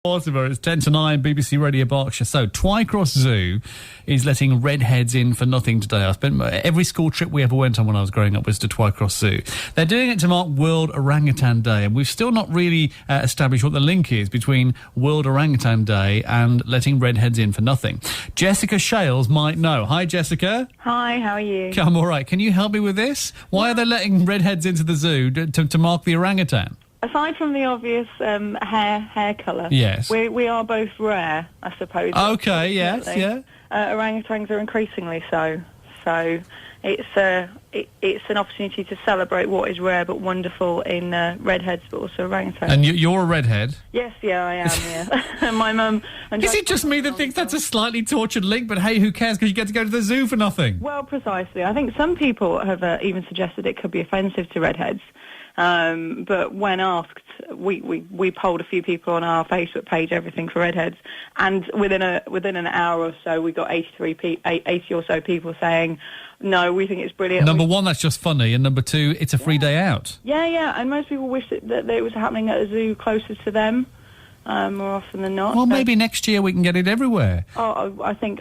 Mortimer, it's 10 to 9, BBC Radio Berkshire. So, Twycross Zoo is letting redheads in for nothing today. I spent every school trip we ever went on when I was growing up was to Twycross Zoo. They're doing it to mark World Orangutan Day, and we've still not really established what the link is between World Orangutan Day and letting redheads in for nothing. Jessica Shailes might know. Hi, Jessica. Hi, how are you? I'm all right. Can you help me with this? Why are they letting redheads into the zoo to mark the orangutan? Aside from the obvious hair colour, yes, we are both rare, I suppose. Okay, yes, yeah. Orangutans are increasingly so. So it's an opportunity to celebrate what is rare but wonderful in redheads, but also orangutans. And you're a redhead? Yes, yeah, I am. Yeah. And my mum. Is it just me that thinks that's a slightly tortured link? But hey, who cares? Because you get to go to the zoo for nothing. Well, precisely. I think some people have even suggested it could be offensive to redheads. But when asked, we polled a few people on our Facebook page, Everything for Redheads, and within an hour or so, we got 80 or so people saying, no, we think it's brilliant. Number one, that's just funny, and number two, it's a free day out. Yeah, and most people wish that it was happening at a zoo closer to them. More often than not. Well, maybe next year we can get it everywhere. Oh, I think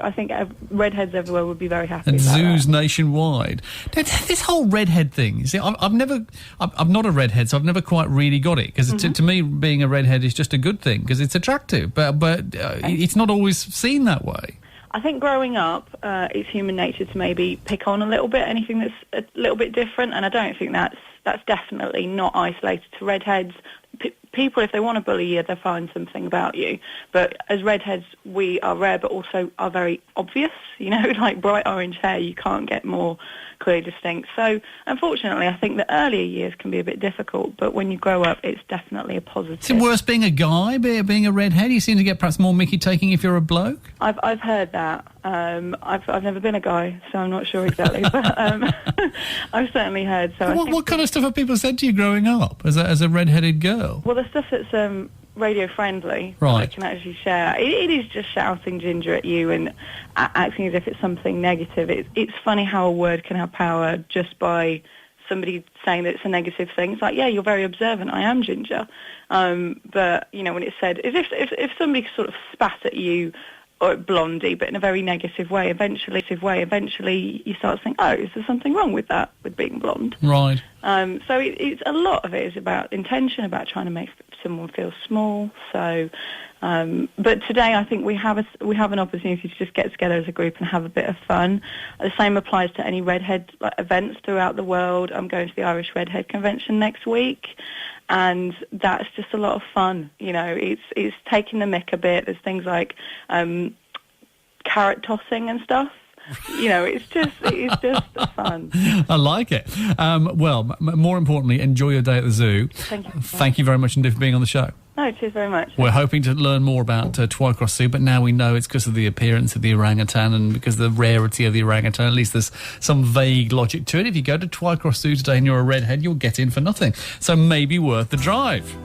redheads everywhere would be very happy. And about zoos that. Nationwide. This whole redhead thing. You see, I'm not a redhead, so I've never quite really got it. Because to me, being a redhead is just a good thing because it's attractive. But it's not always seen that way. I think growing up, it's human nature to maybe pick on a little bit anything that's a little bit different, and I don't think that's definitely not isolated to redheads. People, if they want to bully you, they'll find something about you. But as redheads, we are rare, but also are very obvious. You know, like bright orange hair, you can't get more clearly distinct. So, unfortunately, I think the earlier years can be a bit difficult, but when you grow up, it's definitely a positive. Is it worse being a guy, being a redhead? You seem to get perhaps more mickey-taking if you're a bloke? I've heard that. I've never been a guy, so I'm not sure exactly, but I've certainly heard. So what kind of stuff have people said to you growing up as a redheaded girl? Well, the stuff that's radio friendly, right, I can actually share. It is just shouting ginger at you and acting as if it's something negative. It's funny how a word can have power just by somebody saying that it's a negative thing. It's like, yeah, you're very observant. I am ginger, but you know, when it's said, as if somebody sort of spat at you or blondie, but in a very negative way, eventually you start to think, oh, is there something wrong with that, with being blonde? Right. So it's a lot of it is about intention, about trying to make someone feel small. So, but today I think we have an opportunity to just get together as a group and have a bit of fun. The same applies to any redhead events throughout the world. I'm going to the Irish Redhead Convention next week, and that's just a lot of fun. You know, it's taking the mick a bit. There's things like carrot tossing and stuff. You know, it's just fun. I like it. Well, more importantly, enjoy your day at the zoo. Thank you. Thank you very much indeed for being on the show. No, cheers very much. We're hoping to learn more about Twycross Zoo, but now we know it's because of the appearance of the orangutan and because of the rarity of the orangutan. At least there's some vague logic to it. If you go to Twycross Zoo today and you're a redhead, you'll get in for nothing. So maybe worth the drive.